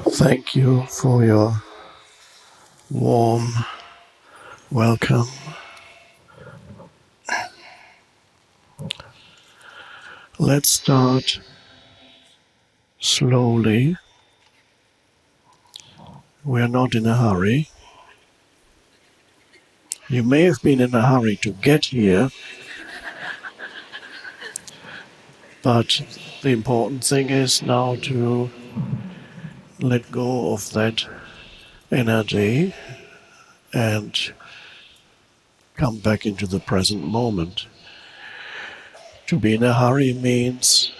Thank you for your warm welcome. Let's start slowly. We're not in a hurry. You may have been in a hurry to get here, but the important thing is now to let go of that energy and come back into the present moment. To be in a hurry means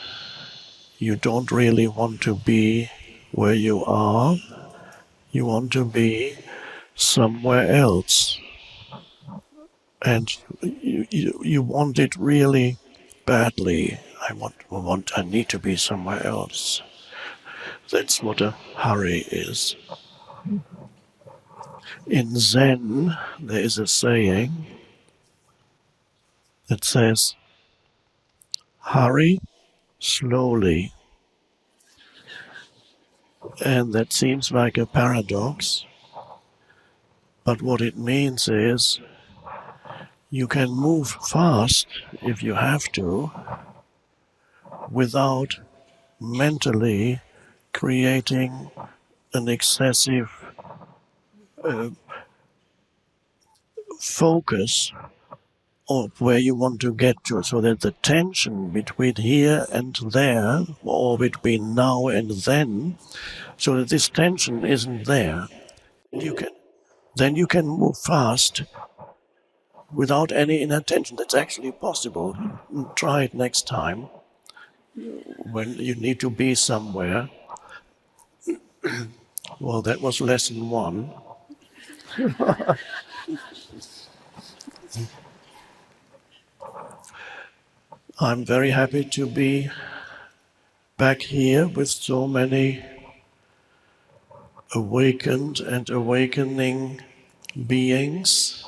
you don't really want to be where you are. You want to be somewhere else. And you want it really badly. I need to be somewhere else. That's what a hurry is. In Zen, there is a saying that says, hurry slowly. And that seems like a paradox, but what it means is you can move fast if you have to without mentally creating an excessive focus of where you want to get to, so that the tension between here and there, or between now and then, so that this tension isn't there. Then you can move fast without any inner tension. That's actually possible. Try it next time when you need to be somewhere. Well, that was lesson one. I'm very happy to be back here with so many awakened and awakening beings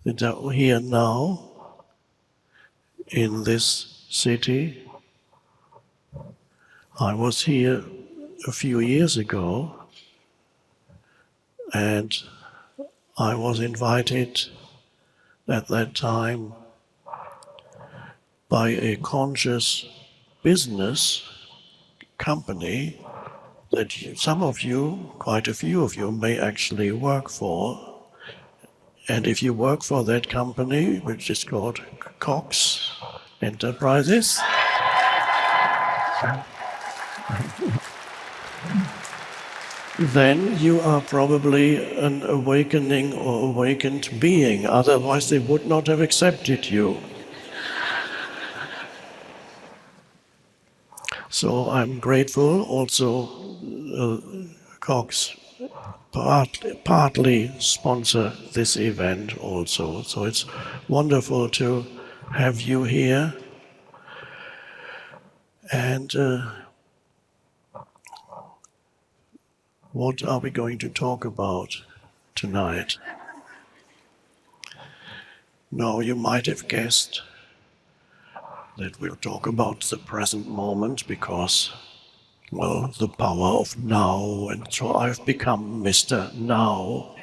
that are here now in this city. I was here a few years ago and I was invited at that time by a conscious business company that some of you, quite a few of you, may actually work for. And if you work for that company, which is called Cox Enterprises, then you are probably an awakening or awakened being. Otherwise, they would not have accepted you. So I'm grateful. Also, Cox partly sponsor this event also. So it's wonderful to have you here. And what are we going to talk about tonight? Now, you might have guessed that we'll talk about the present moment because, well, the power of now, and so I've become Mr. Now.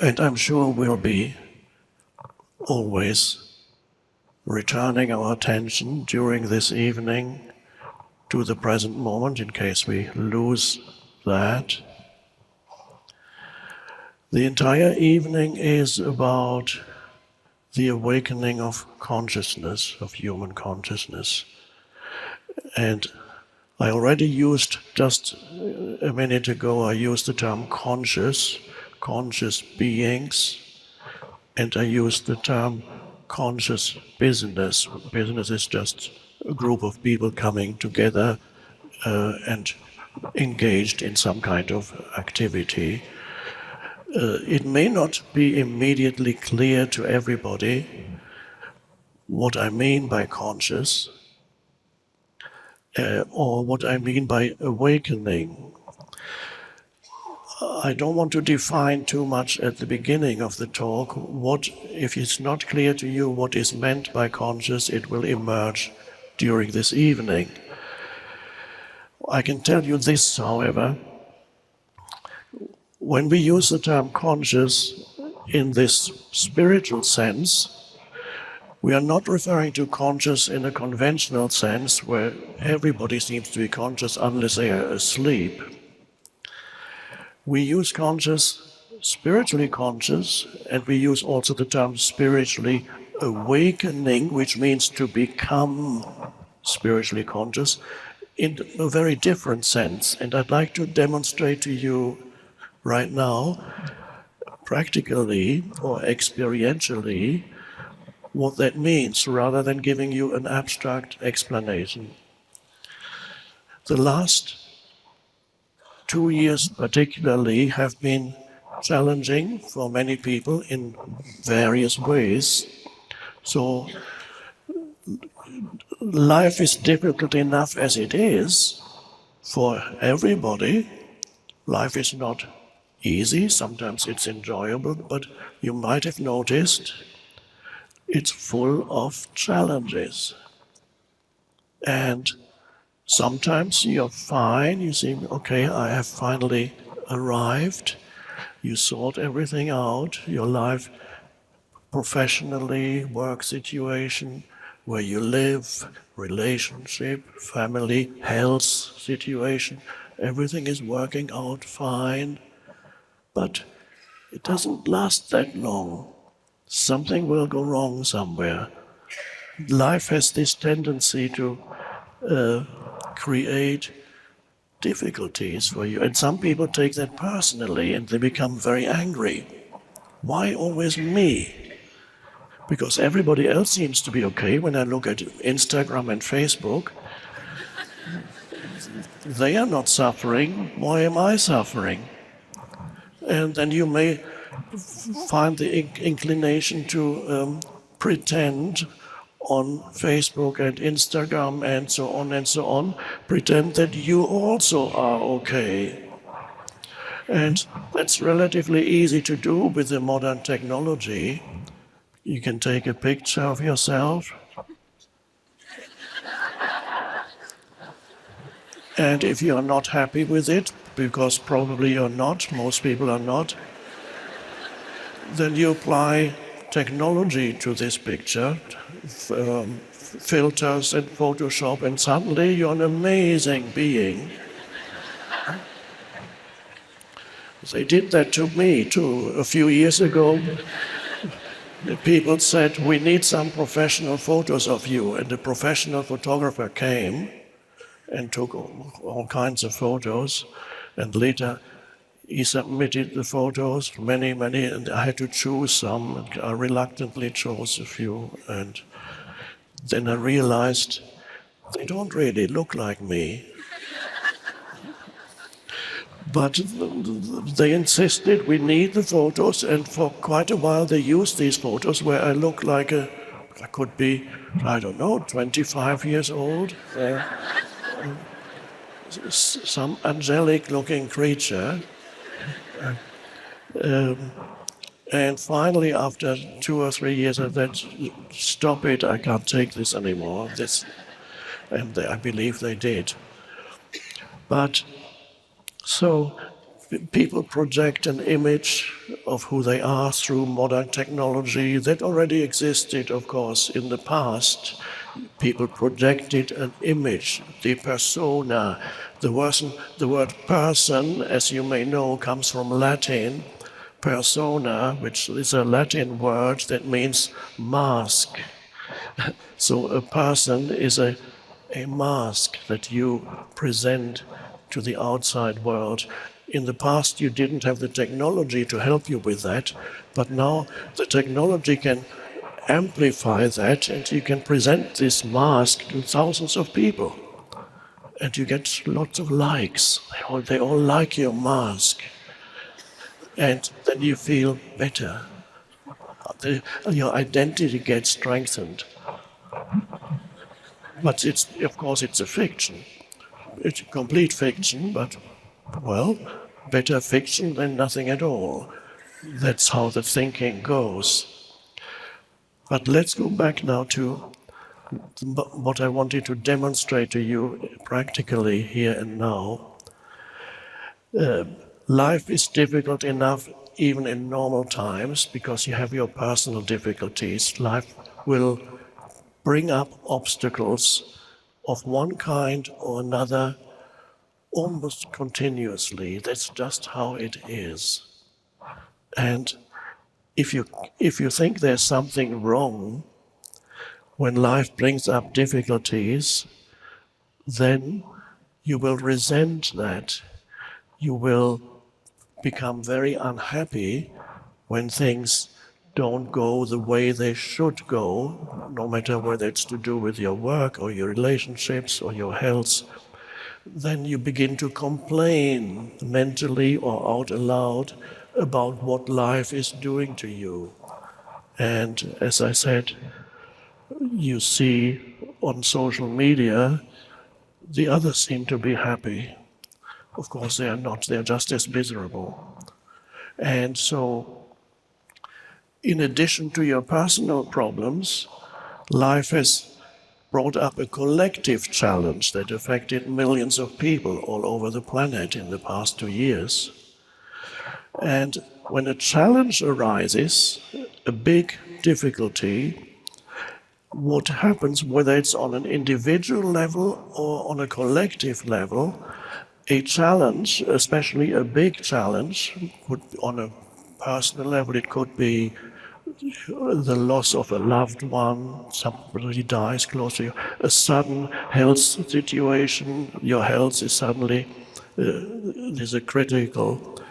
And I'm sure we'll be always returning our attention during this evening to the present moment in case we lose that. The entire evening is about the awakening of consciousness, of human consciousness. And I already used, just a minute ago, I used the term conscious beings, and I used the term conscious business. Business is just a group of people coming together and engaged in some kind of activity. It may not be immediately clear to everybody what I mean by conscious or what I mean by awakening. I don't want to define too much at the beginning of the talk. What, if it's not clear to you what is meant by conscious, it will emerge during this evening. I can tell you this, however. When we use the term conscious in this spiritual sense, we are not referring to conscious in a conventional sense where everybody seems to be conscious unless they are asleep. We use conscious, spiritually conscious, and we use also the term spiritually awakening, which means to become spiritually conscious in a very different sense. And I'd like to demonstrate to you right now, practically or experientially, what that means, rather than giving you an abstract explanation. The last 2 years particularly have been challenging for many people in various ways. So life is difficult enough as it is for everybody. Life is not easy, sometimes it's enjoyable, but you might have noticed it's full of challenges. And sometimes you're fine, you think, okay, I have finally arrived. You sort everything out, your life, professionally, work situation, where you live, relationship, family, health situation, everything is working out fine. But it doesn't last that long. Something will go wrong somewhere. Life has this tendency to create difficulties for you. And some people take that personally and they become very angry. Why always me? Because everybody else seems to be okay. When I look at Instagram and Facebook, they are not suffering. Why am I suffering? And then you may find the inclination to pretend on Facebook and Instagram and so on, pretend that you also are okay. And that's relatively easy to do with the modern technology. You can take a picture of yourself, and if you're not happy with it, because probably you're not, most people are not, then you apply technology to this picture, filters and Photoshop, and suddenly you're an amazing being. They did that to me too. A few years ago, people said, we need some professional photos of you, and the professional photographer came and took all kinds of photos, and later he submitted the photos, many, and I had to choose some, and I reluctantly chose a few, and then I realized they don't really look like me. But they insisted we need the photos, and for quite a while they used these photos where I look like I could be, I don't know, 25 years old. Some angelic-looking creature. And finally, after 2 or 3 years, I said, stop it, I can't take this anymore. And I believe they did. But so people project an image of who they are through modern technology that already existed, of course, in the past. People projected an image, the persona. The word person, as you may know, comes from Latin, persona, which is a Latin word that means mask. So a person is a mask that you present to the outside world. In the past, you didn't have the technology to help you with that, but now the technology can amplify that, and you can present this mask to thousands of people. And you get lots of likes. They all like your mask. And then you feel better. Your identity gets strengthened. But of course, it's a fiction. It's a complete fiction, but, well, better fiction than nothing at all. That's how the thinking goes. But let's go back now to what I wanted to demonstrate to you practically here and now. Life is difficult enough even in normal times because you have your personal difficulties. Life will bring up obstacles of one kind or another almost continuously. That's just how it is. And if you think there's something wrong when life brings up difficulties, then you will resent that. You will become very unhappy when things don't go the way they should go, no matter whether it's to do with your work or your relationships or your health. Then you begin to complain mentally or out aloud about what life is doing to you. And as I said, you see on social media, the others seem to be happy. Of course they are not, they're just as miserable. And so, in addition to your personal problems, life has brought up a collective challenge that affected millions of people all over the planet in the past 2 years. And when a challenge arises, a big difficulty, what happens, whether it's on an individual level or on a collective level, a challenge, especially a big challenge, on a personal level, it could be the loss of a loved one, somebody dies close to you, a sudden health situation, your health is suddenly, there's a critical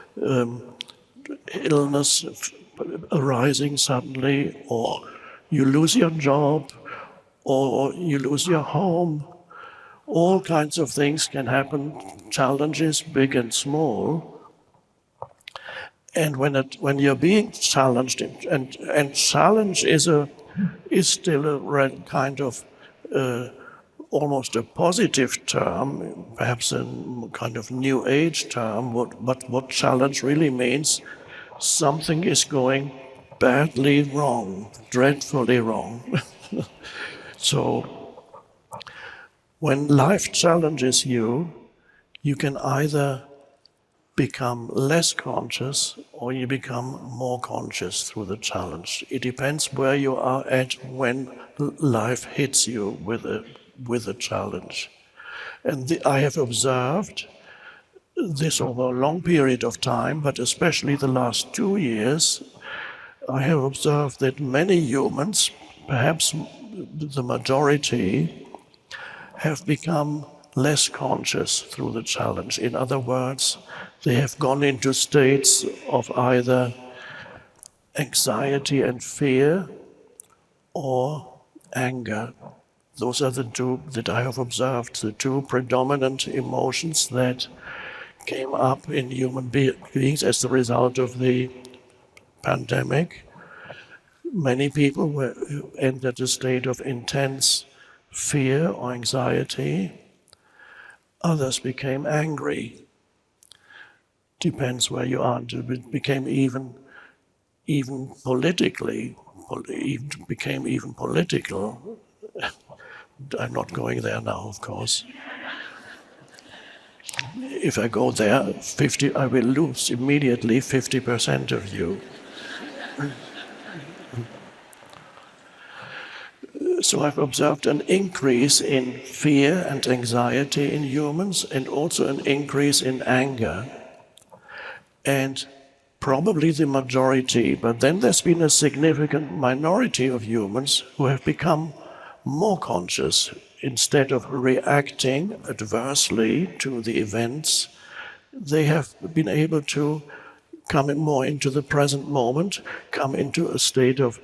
illness arising suddenly, or you lose your job, or you lose your home. All kinds of things can happen, challenges big and small. And when you're being challenged, and challenge is still a kind of almost a positive term, perhaps a kind of new age term, but what challenge really means, something is going badly wrong, dreadfully wrong. So when life challenges you, you can either become less conscious or you become more conscious through the challenge. It depends where you are at when life hits you with a challenge. And I have observed this over a long period of time, but especially the last 2 years, I have observed that many humans, perhaps the majority, have become less conscious through the challenge. In other words, they have gone into states of either anxiety and fear or anger. Those are the two that I have observed, the two predominant emotions that came up in human beings as the result of the pandemic. Many people entered a state of intense fear or anxiety. Others became angry. Depends where you are. It became even politically, became even political. I'm not going there now, of course. If I go there, I will lose immediately 50% of you. So I've observed an increase in fear and anxiety in humans, and also an increase in anger. And probably the majority, but then there's been a significant minority of humans who have become more conscious. Instead of reacting adversely to the events, they have been able to come more into the present moment, come into a state of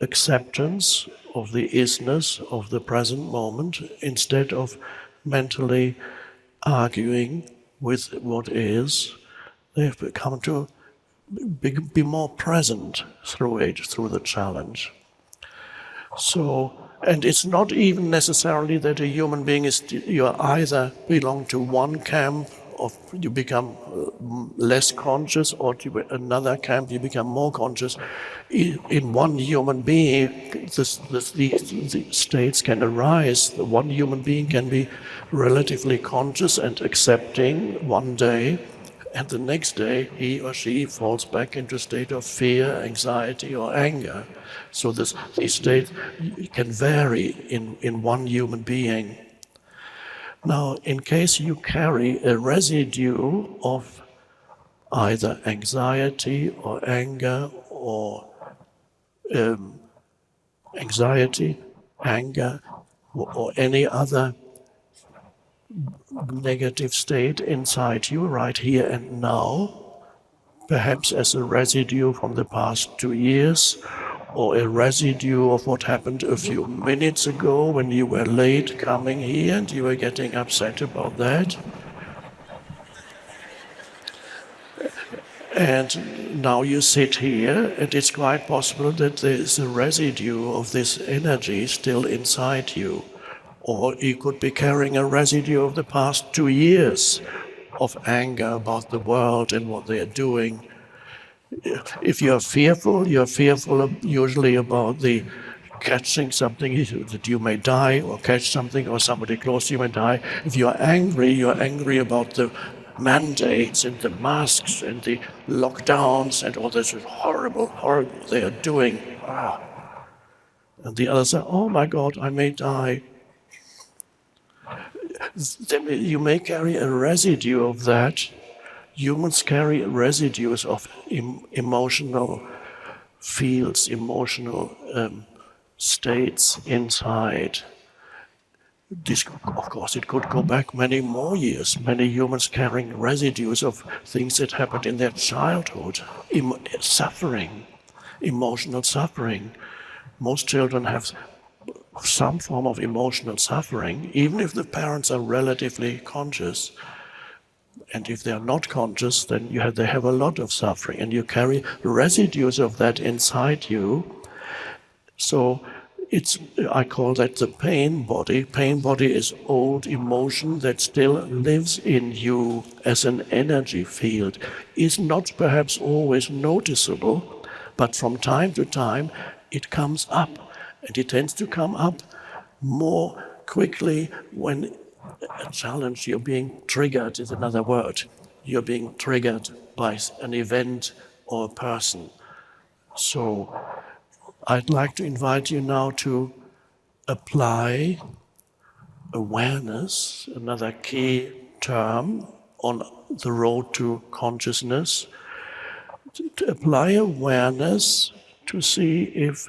acceptance of the isness of the present moment, instead of mentally arguing with what is. They have come to be more present through it, through the challenge. So, and it's not even necessarily that a human being you either belong to one camp you become less conscious, or to another camp you become more conscious. In one human being, the states can arise. One human being can be relatively conscious and accepting one day, and the next day he or she falls back into a state of fear, anxiety, or anger. So these states can vary in one human being. Now, in case you carry a residue of either anxiety or anger, or anxiety, anger, or any other negative state inside you right here and now, perhaps as a residue from the past 2 years, or a residue of what happened a few minutes ago when you were late coming here and you were getting upset about that. And now you sit here, and it's quite possible that there's a residue of this energy still inside you. Or you could be carrying a residue of the past 2 years of anger about the world and what they are doing. If you're fearful usually about the catching something, that you may die, or catch something, or somebody close to you may die. If you're angry about the mandates and the masks and the lockdowns and all this horrible they are doing. And the others say, oh my God, I may die. Then you may carry a residue of that. Humans carry residues of emotional fields, emotional states inside. This, of course, it could go back many more years. Many humans carrying residues of things that happened in their childhood, suffering, emotional suffering. Most children have some form of emotional suffering, even if the parents are relatively conscious. And if they are not conscious, then they have a lot of suffering, and you carry residues of that inside you. So I call that the pain body. Pain body is old emotion that still lives in you as an energy field. Is not perhaps always noticeable, but from time to time it comes up, and it tends to come up more quickly when a challenge, you're being triggered is another word. You're being triggered by an event or a person. So I'd like to invite you now to apply awareness, another key term on the road to consciousness, to apply awareness to see if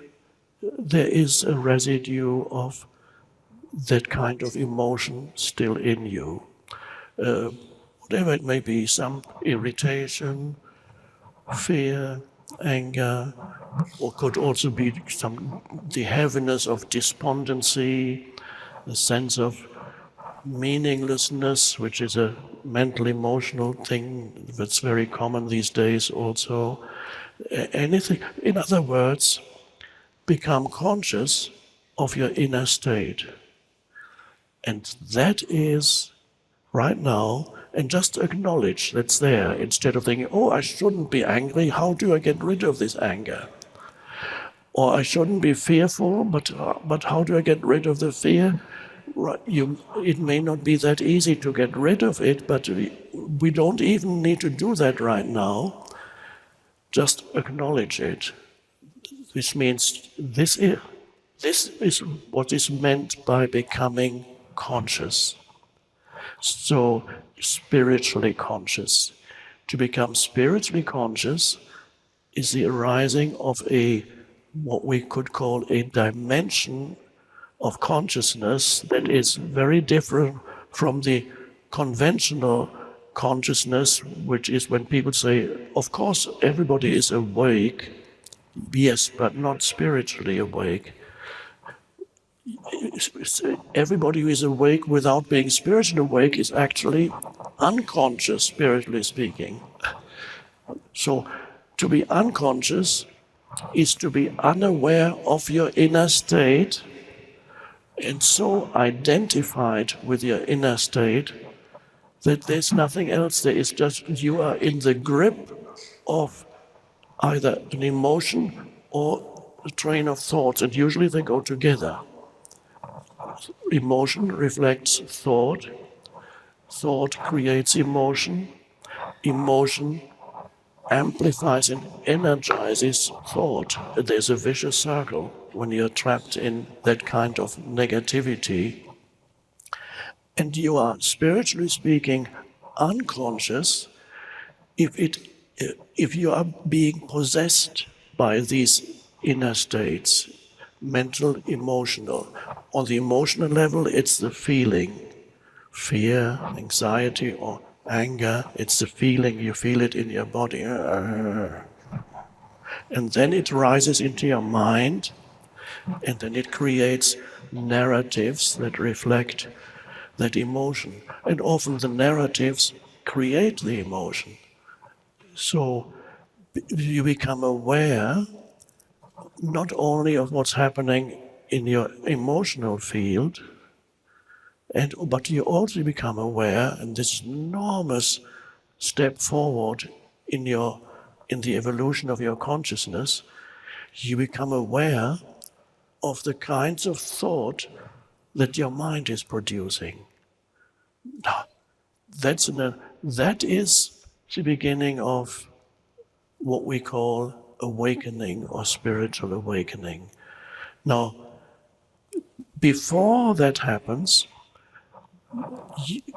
there is a residue of that kind of emotion still in you. Whatever it may be, some irritation, fear, anger, or could also be the heaviness of despondency, the sense of meaninglessness, which is a mental emotional thing that's very common these days also. Anything, in other words, become conscious of your inner state. And that is right now, and just acknowledge that's there, instead of thinking, oh, I shouldn't be angry, how do I get rid of this anger? Or I shouldn't be fearful, but how do I get rid of the fear? It may not be that easy to get rid of it, but we don't even need to do that right now. Just acknowledge it. This means this is what is meant by becoming conscious. So spiritually conscious. To become spiritually conscious is the arising of what we could call a dimension of consciousness that is very different from the conventional consciousness, which is when people say, of course everybody is awake, yes, but not spiritually awake. Everybody who is awake without being spiritually awake is actually unconscious, spiritually speaking. So to be unconscious is to be unaware of your inner state, and so identified with your inner state that there's nothing else. There is just you are in the grip of either an emotion or a train of thoughts, and usually they go together. Emotion reflects thought, thought creates emotion, emotion amplifies and energizes thought. There's a vicious circle when you're trapped in that kind of negativity. And you are, spiritually speaking, unconscious if you are being possessed by these inner states, mental, emotional. On the emotional level, it's the feeling, fear, anxiety, or anger. It's the feeling, you feel it in your body. And then it rises into your mind, and then it creates narratives that reflect that emotion. And often the narratives create the emotion. So you become aware not only of what's happening in your emotional field, but you also become aware, and this enormous step forward in the evolution of your consciousness, you become aware of the kinds of thought that your mind is producing. Now, that is the beginning of what we call awakening or spiritual awakening. Now, before that happens,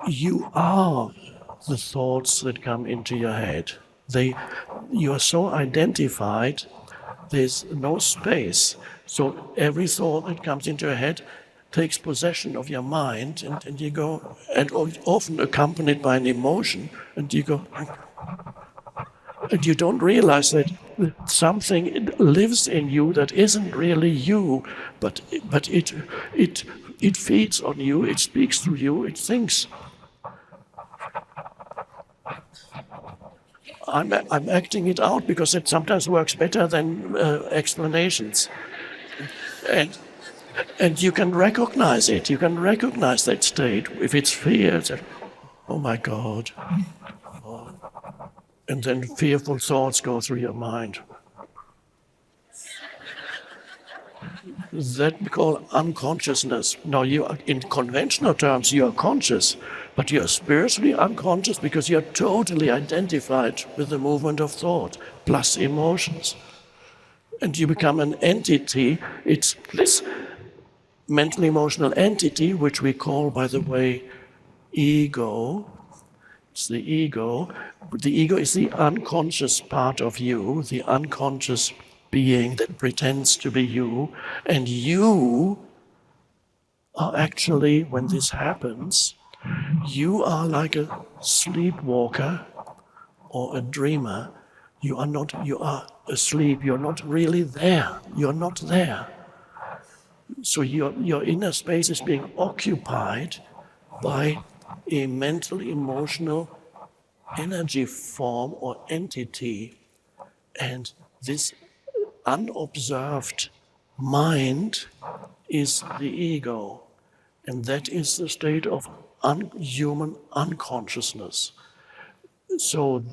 you are the thoughts that come into your head. You are so identified, there's no space. So every thought that comes into your head takes possession of your mind, and you go, and often accompanied by an emotion, and you go, and you don't realize that something lives in you that isn't really you, but it feeds on you, it speaks through you, it thinks. I'm acting it out because it sometimes works better than explanations. And you can recognize it. You can recognize that state. If it's fear, it's, oh my God. And then fearful thoughts go through your mind. That we call unconsciousness. Now, in conventional terms, you are conscious, but you are spiritually unconscious because you are totally identified with the movement of thought, plus emotions. And you become an entity. It's this mental emotional entity, which we call, by the way, ego. It's the ego. The ego is the unconscious part of you, the unconscious being that pretends to be you. And you are actually, when this happens, you are like a sleepwalker or a dreamer. You are asleep. You're not really there. You're not there. So your inner space is being occupied by a mental, emotional energy form or entity. And this unobserved mind is the ego. And that is the state of human unconsciousness. So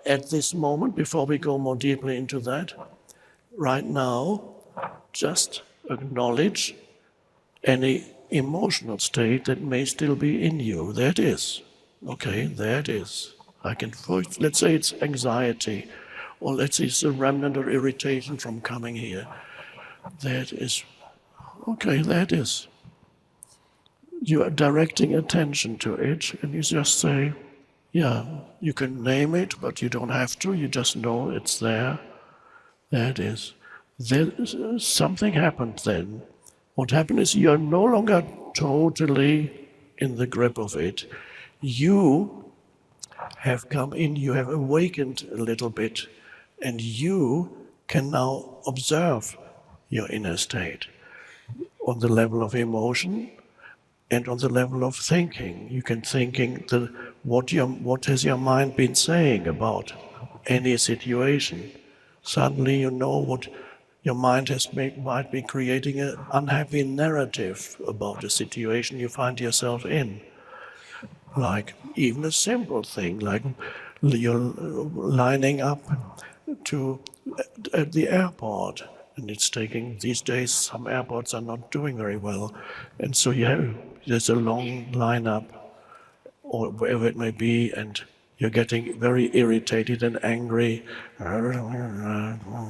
at this moment, before we go more deeply into that, right now, just acknowledge any emotional state that may still be in you. There it is. Okay, there it is. Let's say it's anxiety, or let's say it's a remnant or irritation from coming here. There it is. Okay, there it is. You are directing attention to it, and you just say, yeah, you can name it, but you don't have to. You just know it's there. There it is. Something happened then. What happened is you're no longer totally in the grip of it. You have come in, you have awakened a little bit, and you can now observe your inner state on the level of emotion and on the level of thinking. You can what has your mind been saying about any situation. Suddenly you know what your mind might be creating an unhappy narrative about a situation you find yourself in. like even a simple thing, like you're lining up to at the airport, and it's taking, these days some airports are not doing very well, and so there's a long lineup or wherever it may be, and you're getting very irritated and angry, and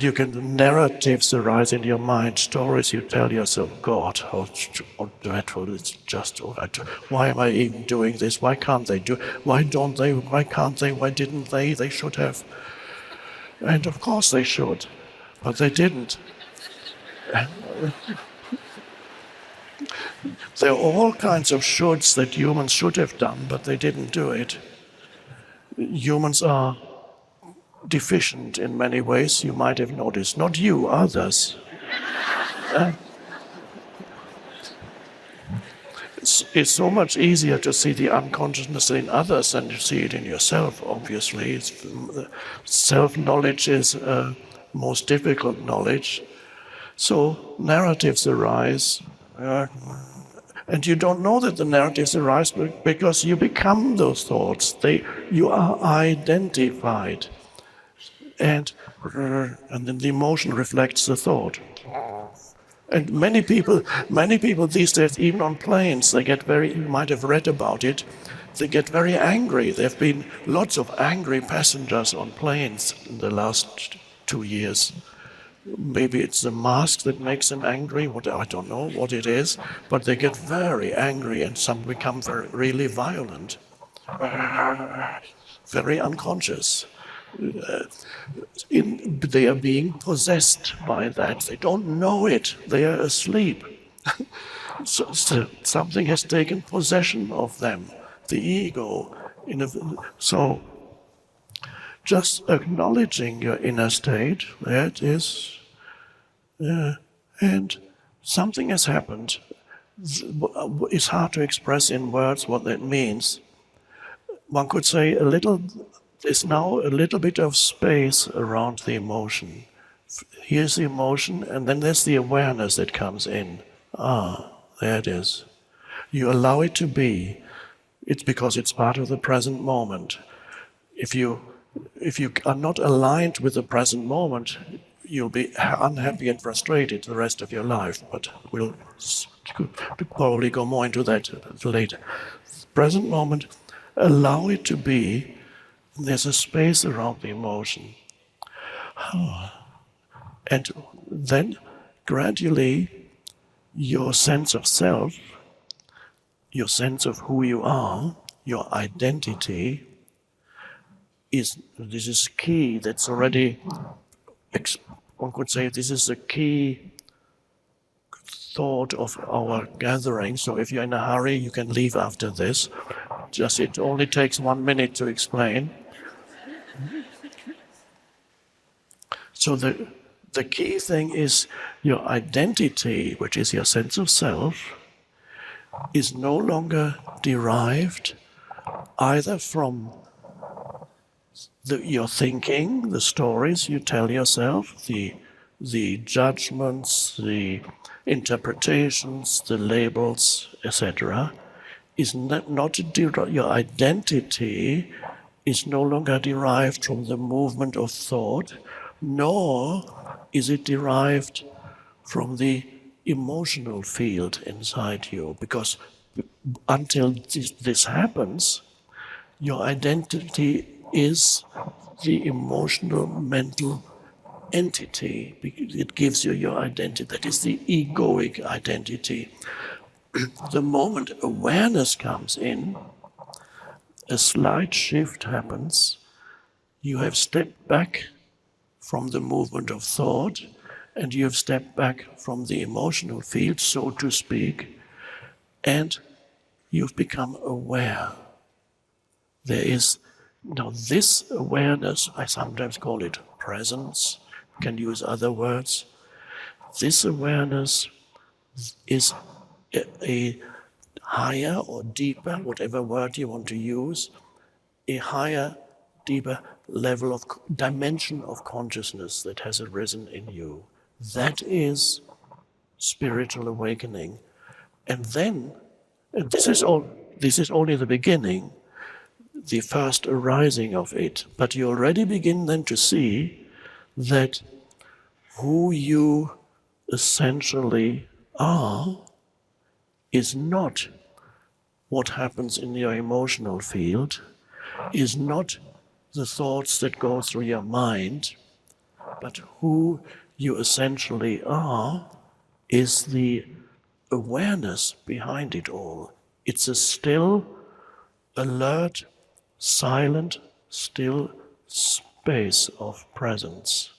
you can, narratives arise in your mind, stories you tell yourself, God, how dreadful, it's just, why am I even doing this? Why can't they do, why don't they, why can't they, why didn't they? They should have. And of course they should, but they didn't. There are all kinds of shoulds that humans should have done, but they didn't do it. Humans are deficient in many ways, you might have noticed. Not you, others. It's so much easier to see the unconsciousness in others than to see it in yourself, obviously. Self-knowledge is most difficult knowledge. So narratives arise, and you don't know that the narratives arise because you become those thoughts. You are identified. And then the emotion reflects the thought. And many people these days, even on planes, they get very, you might have read about it, they get very angry. There have been lots of angry passengers on planes in the last 2 years. Maybe it's the mask that makes them angry, I don't know what it is, but they get very angry and some become really violent, very unconscious. They are being possessed by that. They don't know it. They are asleep. So something has taken possession of them, the ego. So just acknowledging your inner state, there it is, and something has happened. It's hard to express in words what that means. One could say there's now a little bit of space around the emotion. Here's the emotion, and then there's the awareness that comes in. There it is. You allow it to be. It's because it's part of the present moment. If you are not aligned with the present moment, you'll be unhappy and frustrated the rest of your life. But we'll probably go more into that later. Present moment, allow it to be. There's a space around the emotion. And then gradually your sense of self, your sense of who you are, your identity, this is key. That's already, one could say, this is the key thought of our gathering. So if you're in a hurry, you can leave after this. It only takes 1 minute to explain. So the key thing is your identity, which is your sense of self, is no longer derived either from your thinking, the stories you tell yourself, the judgments, the interpretations, the labels, etc. Your identity is no longer derived from the movement of thought, nor is it derived from the emotional field inside you. Because until this happens, your identity is the emotional, mental entity. It gives you your identity. That is the egoic identity. The moment awareness comes in, a slight shift happens. You have stepped back from the movement of thought, and you have stepped back from the emotional field, so to speak, and you've become aware. There is now this awareness, I sometimes call it presence, can use other words. This awareness is a higher or deeper, whatever word you want to use, a higher, deeper level of dimension of consciousness that has arisen in you. That is spiritual awakening. And then, and this is all this is only the beginning, the first arising of it. But you already begin then to see that who you essentially are is not what happens in your emotional field, is not the thoughts that go through your mind, but who you essentially are is the awareness behind it all. It's a still, alert, silent, still space of presence.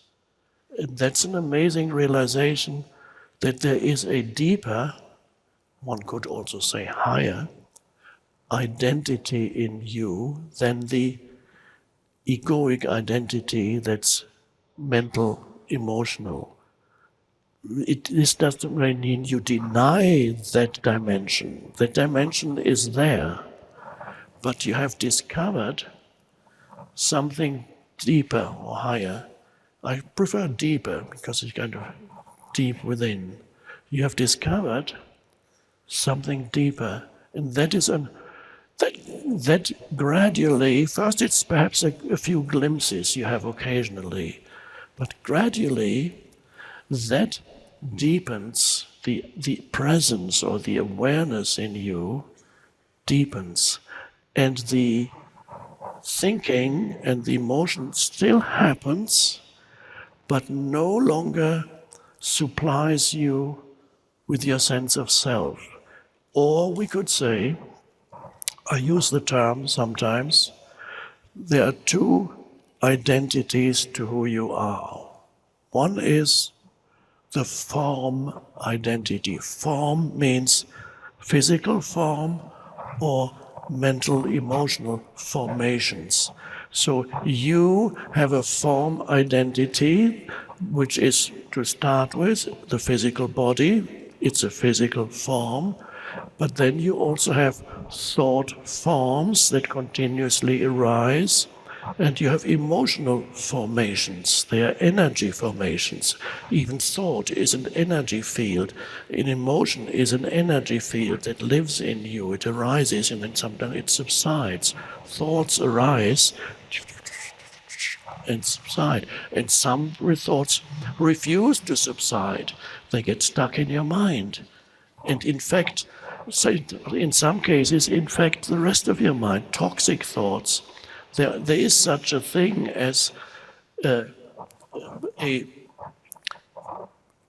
And that's an amazing realization that there is a deeper, one could also say higher, identity in you than the egoic identity that's mental, emotional. This doesn't mean you deny that dimension. That dimension is there, but you have discovered something deeper or higher. I prefer deeper because it's kind of deep within. You have discovered something deeper, and that is that gradually, first it's perhaps a few glimpses you have occasionally, but gradually that deepens, the presence or the awareness in you deepens, and the thinking and the emotion still happens, but no longer supplies you with your sense of self. Or we could say, I use the term sometimes, there are two identities to who you are. One is the form identity. Form means physical form or mental, emotional formations. So you have a form identity, which is, to start with, the physical body. It's a physical form. But then you also have thought forms that continuously arise, and you have emotional formations. They are energy formations. Even thought is an energy field. An emotion is an energy field that lives in you. It arises and then sometimes it subsides. Thoughts arise and subside. And some thoughts refuse to subside. They get stuck in your mind. And in fact, in some cases, infect the rest of your mind, toxic thoughts. There is such a thing as a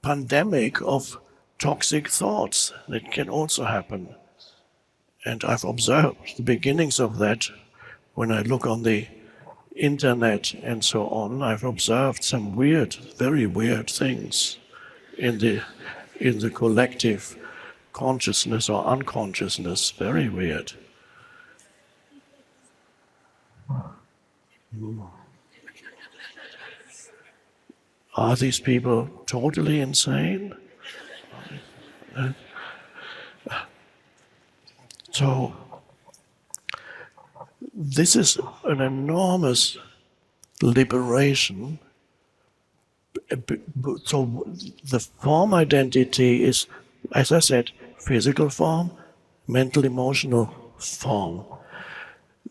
pandemic of toxic thoughts that can also happen. And I've observed the beginnings of that when I look on the internet and so on. I've observed some weird, very weird things in the collective consciousness or unconsciousness. Very weird. Are these people totally insane? So this is an enormous liberation. So the form identity is, as I said, physical form, mental, emotional form.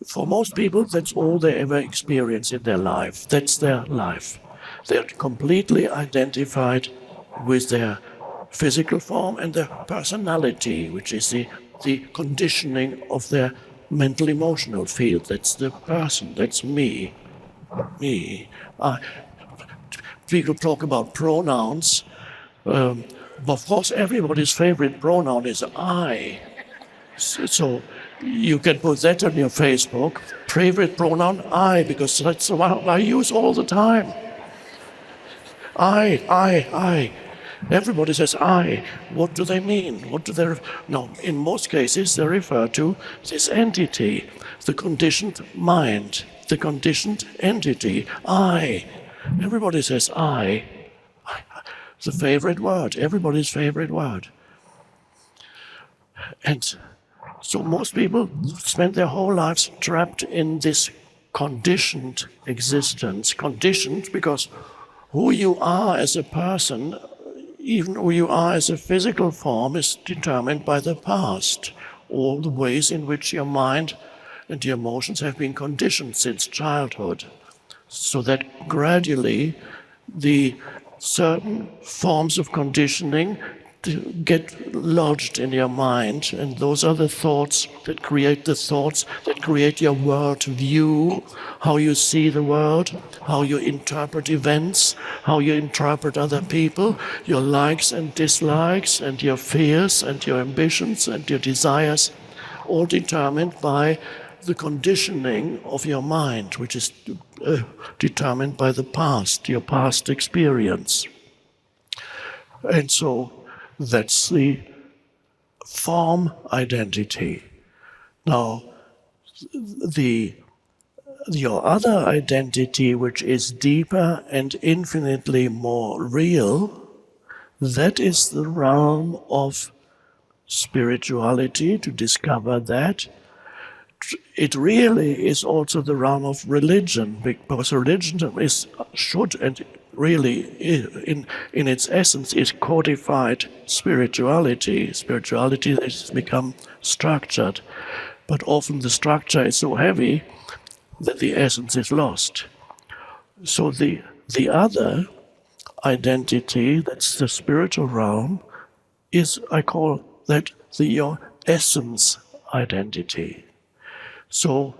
For most people, that's all they ever experience in their life. That's their life. They're completely identified with their physical form and their personality, which is the conditioning of their mental, emotional field. That's the person. That's me. Me. People talk about pronouns. Of course, everybody's favorite pronoun is I. So you can put that on your Facebook. Favorite pronoun, I, because that's the one I use all the time. I. Everybody says I. What do they mean? What do they... No, in most cases they refer to this entity, the conditioned mind, the conditioned entity, I. Everybody says I. The favorite word, everybody's favorite word. And so most people spend their whole lives trapped in this conditioned existence. Conditioned because who you are as a person, even who you are as a physical form, is determined by the past. all the ways in which your mind and your emotions have been conditioned since childhood, so that gradually the certain forms of conditioning get lodged in your mind, and those are the thoughts that create your world view, how you see the world, how you interpret events, how you interpret other people, your likes and dislikes, and your fears and your ambitions and your desires, all determined by the conditioning of your mind, which is determined by the past, your past experience. And so that's the form identity. Now, your other identity, which is deeper and infinitely more real, that is the realm of spirituality, to discover that. It really is also the realm of religion, because religion should and really in its essence is codified spirituality. Spirituality has become structured, but often the structure is so heavy that the essence is lost. So the other identity, that's the spiritual realm, is, I call that your essence identity. So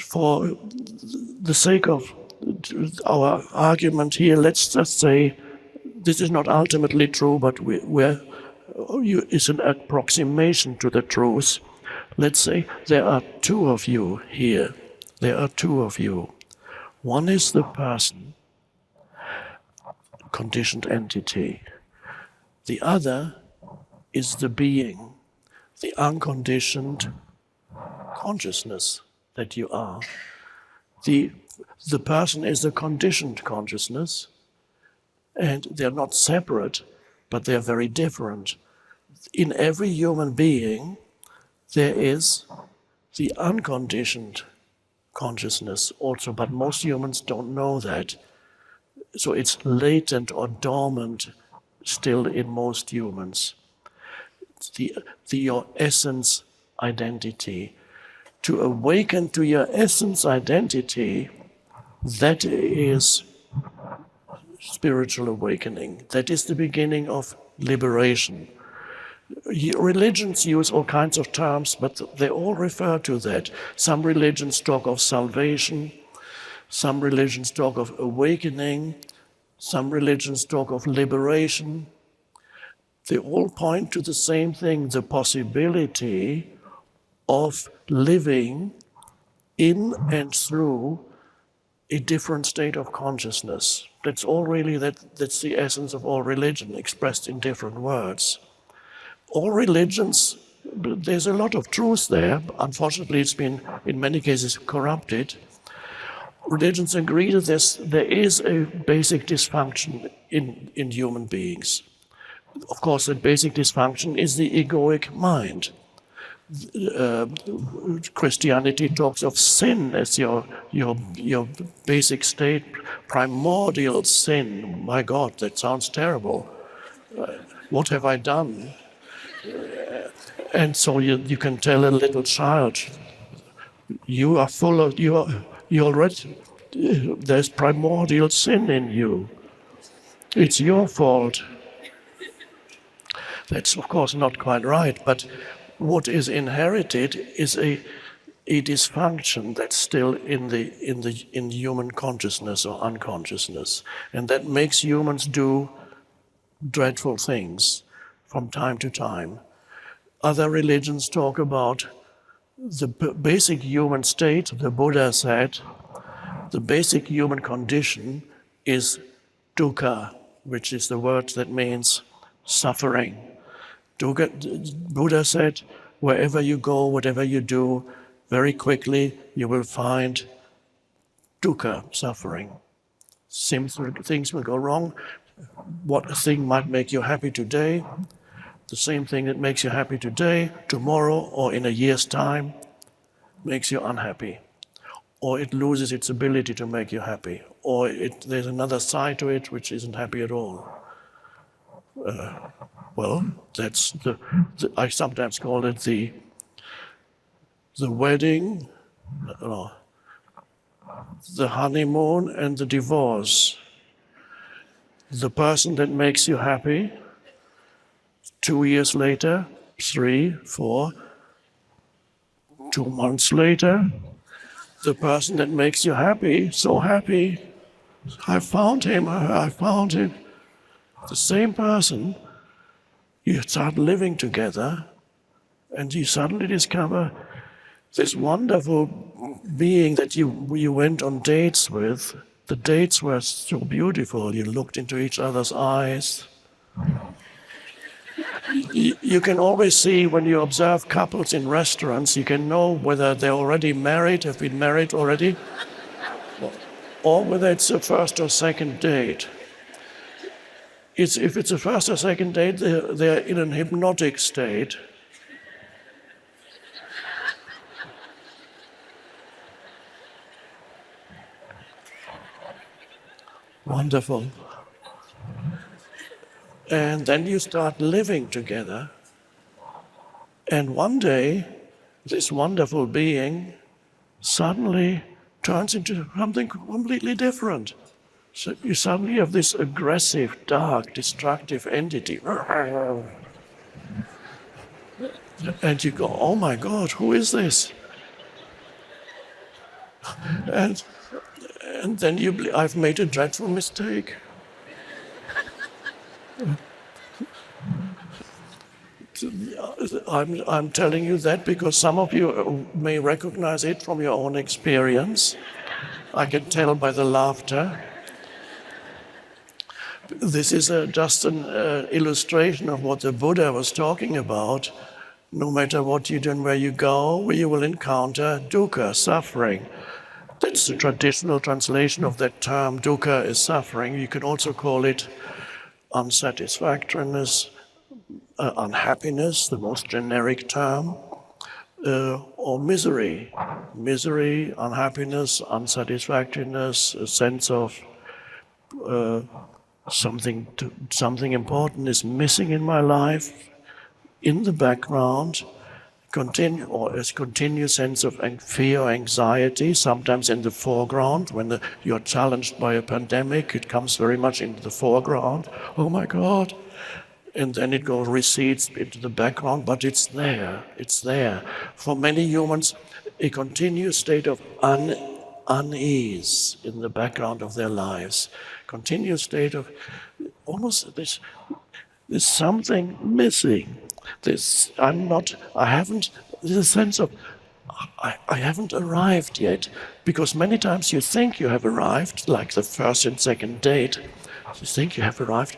for the sake of our argument here, let's just say this is not ultimately true, but it's an approximation to the truth. Let's say there are two of you here. There are two of you. One is the person, conditioned entity. The other is the being, the unconditioned consciousness that you are. The person is a conditioned consciousness, and they're not separate, but they're very different. In every human being, there is the unconditioned consciousness also, but most humans don't know that. So it's latent or dormant still in most humans. Your essence identity. To awaken to your essence identity, that is spiritual awakening. That is the beginning of liberation. Religions use all kinds of terms, but they all refer to that. Some religions talk of salvation, some religions talk of awakening, some religions talk of liberation. They all point to the same thing, the possibility of living in and through a different state of consciousness. That's all really, that's the essence of all religion, expressed in different words. All religions, there's a lot of truth there. Unfortunately, it's been, in many cases, corrupted. Religions agree that there is a basic dysfunction in human beings. Of course, that basic dysfunction is the egoic mind. Christianity talks of sin as your basic state, primordial sin. My God, that sounds terrible. What have I done? And so you can tell a little child, you are full of, you already, there's primordial sin in you. It's your fault. That's of course not quite right, but what is inherited is a dysfunction that's still in human consciousness or unconsciousness, and that makes humans do dreadful things from time to time. Other religions talk about the basic human state. The Buddha said the basic human condition is dukkha, which is the word that means suffering. Buddha said, wherever you go, whatever you do, very quickly you will find dukkha, suffering. Things will go wrong. What thing might make you happy today, the same thing that makes you happy today, tomorrow or in a year's time, makes you unhappy. Or it loses its ability to make you happy. Or there's another side to it which isn't happy at all. Well, that's I sometimes call it the the wedding, no, the honeymoon and the divorce. The person that makes you happy, 2 years later, 3, 4, 2 months later, the person that makes you happy, so happy, I found him, I found him. The same person, you start living together and you suddenly discover this wonderful being that you went on dates with. The dates were so beautiful. You looked into each other's eyes. You can always see when you observe couples in restaurants, you can know whether they're already married, have been married already, or whether it's a first or second date. If it's a first or second date, they're in an hypnotic state. Wonderful. And then you start living together. And one day, this wonderful being suddenly turns into something completely different. So you suddenly have this aggressive, dark, destructive entity. And you go, oh my God, who is this? And then I've made a dreadful mistake. I'm telling you that because some of you may recognize it from your own experience. I can tell by the laughter. This is just an illustration of what the Buddha was talking about. No matter what you do and where you go, you will encounter dukkha, suffering. That's the traditional translation of that term. Dukkha is suffering. You can also call it unsatisfactoriness, unhappiness, the most generic term, or misery. Misery, unhappiness, unsatisfactoriness, a sense of something important is missing in my life, in the background, or a continuous sense of fear or anxiety, sometimes in the foreground. When you're challenged by a pandemic, it comes very much into the foreground. Oh my God. And then it recedes into the background, but it's there. It's there. For many humans, a continuous state of unease in the background of their lives. Continuous state of almost there's something missing. There's a sense of I haven't arrived yet, because many times you think you have arrived, like the first and second date. You think you have arrived.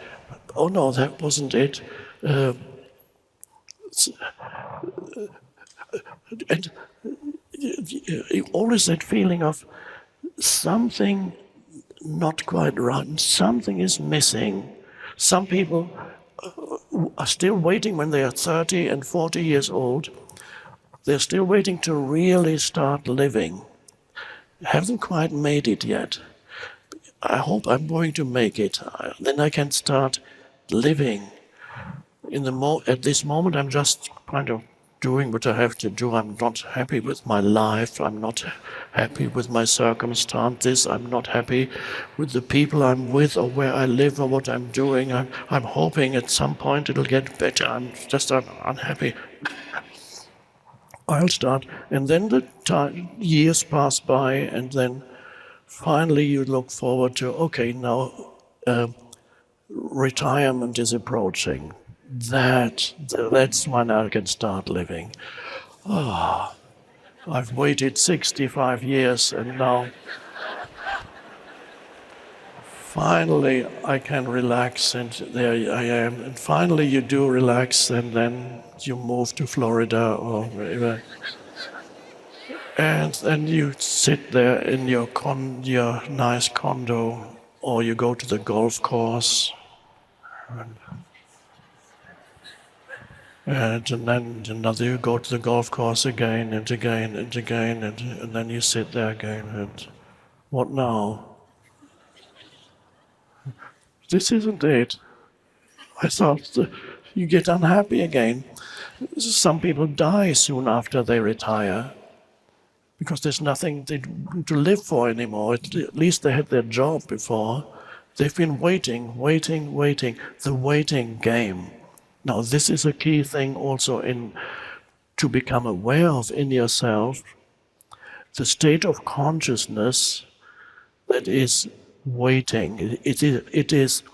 Oh no, that wasn't it. And always that feeling of something not quite right, something is missing. Some people are still waiting when they are 30 and 40 years old. They're still waiting to really start living. Haven't quite made it yet. I hope I'm going to make it. Then I can start living. At this moment, I'm just kind of doing what I have to do. I'm not happy with my life. I'm not happy with my circumstances. I'm not happy with the people I'm with or where I live or what I'm doing. I'm hoping at some point it'll get better. I'm just unhappy. I'll start. And then the years pass by, and then finally you look forward to, okay, now retirement is approaching. That's when I can start living. I've waited 65 years, and now finally I can relax, and there I am. And finally you do relax, and then you move to Florida or wherever. And then you sit there in your nice condo, or you go to the golf course. And then you go to the golf course again and again and again, and then you sit there again, and what now? This isn't it. I thought you get unhappy again. Some people die soon after they retire. because there's nothing to live for anymore. At least they had their job before. They've been waiting. The waiting game. Now this is a key thing also to become aware of in yourself. The state of consciousness that is waiting. It is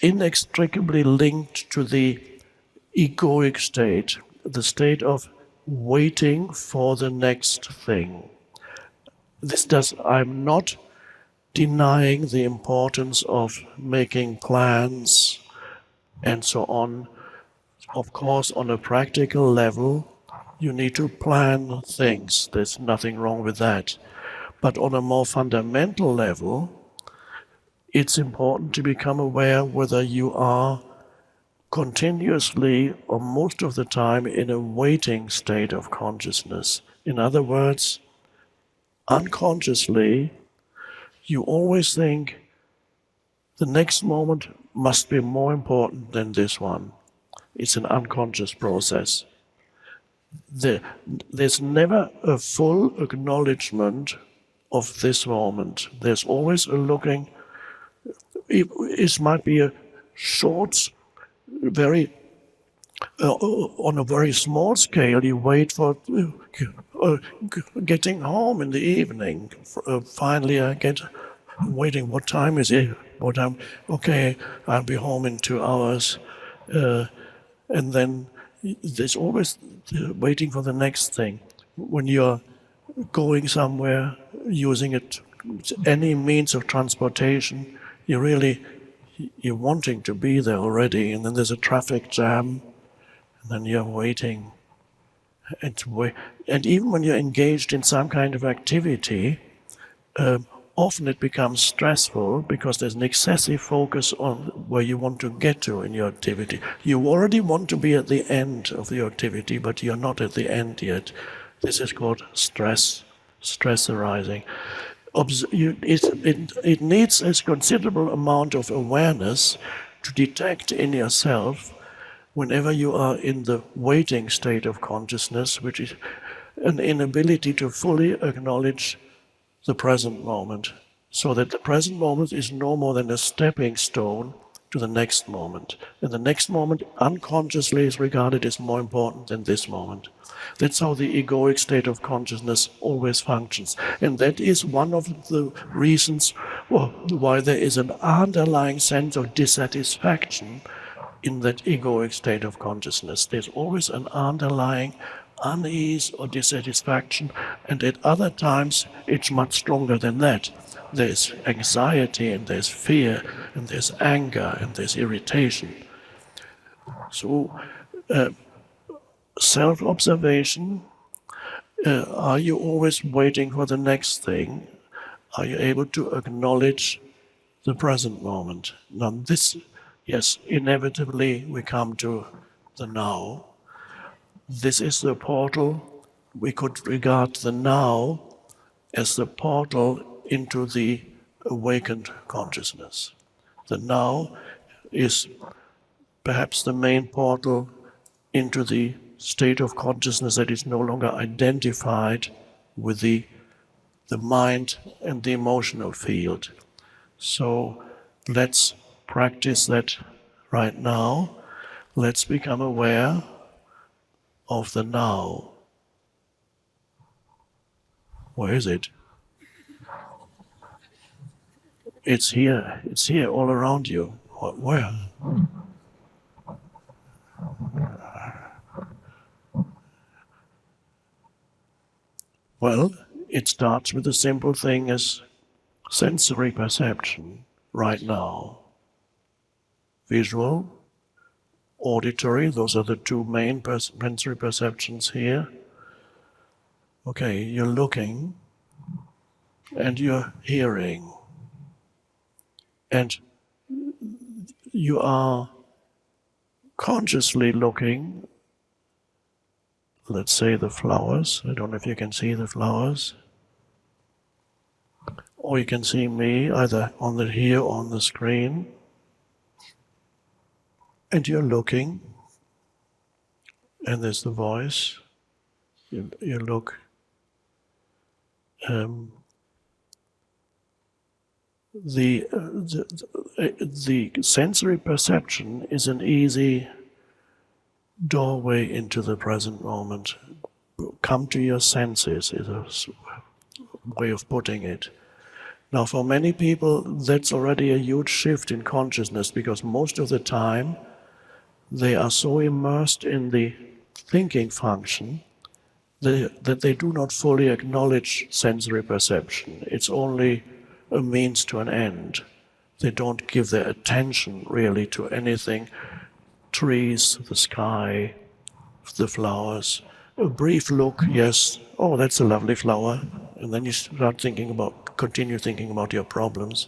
inextricably linked to the egoic state, the state of waiting for the next thing. I'm not denying the importance of making plans and so on. Of course, on a practical level, you need to plan things. There's nothing wrong with that. But on a more fundamental level, it's important to become aware whether you are continuously or most of the time in a waiting state of consciousness. In other words, unconsciously, you always think the next moment must be more important than this one. It's an unconscious process. There's never a full acknowledgement of this moment. There's always a looking. It might be a short, on a very small scale, you wait for getting home in the evening. Finally, waiting. What time is it? What time? Okay, I'll be home in 2 hours, and then there's always waiting for the next thing. When you're going somewhere, using any means of transportation, you're wanting to be there already, and then there's a traffic jam, and then you're waiting. And even when you're engaged in some kind of activity, often it becomes stressful because there's an excessive focus on where you want to get to in your activity. You already want to be at the end of your activity, but you're not at the end yet. This is called stress arising. It needs a considerable amount of awareness to detect in yourself whenever you are in the waiting state of consciousness, which is an inability to fully acknowledge the present moment, so that the present moment is no more than a stepping stone to the next moment. And the next moment unconsciously is regarded as more important than this moment. That's how the egoic state of consciousness always functions. And that is one of the reasons why there is an underlying sense of dissatisfaction in that egoic state of consciousness. There's always an underlying unease or dissatisfaction, and at other times it's much stronger than that. There's anxiety, and there's fear, and there's anger, and there's irritation. So, self-observation, are you always waiting for the next thing? Are you able to acknowledge the present moment? Now this, yes, inevitably we come to the now. This is the portal. We could regard the now as the portal into the awakened consciousness. The now is perhaps the main portal into the state of consciousness that is no longer identified with the mind and the emotional field. So let's practice that right now. Let's become aware of the now. Where is it? It's here all around you. Where? Well, it starts with a simple thing as sensory perception right now. Visual, auditory, those are the two main sensory perceptions here. Okay, you're looking and you're hearing. And you are consciously looking, let's say the flowers. I don't know if you can see the flowers. Or you can see me either here or on the screen. And you're looking, and there's the voice. You look, Um, the sensory perception is an easy doorway into the present moment. Come to your senses is a way of putting it. Now, for many people, that's already a huge shift in consciousness, because most of the time they are so immersed in the thinking function that they do not fully acknowledge sensory perception. It's only a means to an end. They don't give their attention really to anything. Trees, the sky, the flowers. A brief look, yes, oh, that's a lovely flower. And then you start continue thinking about your problems.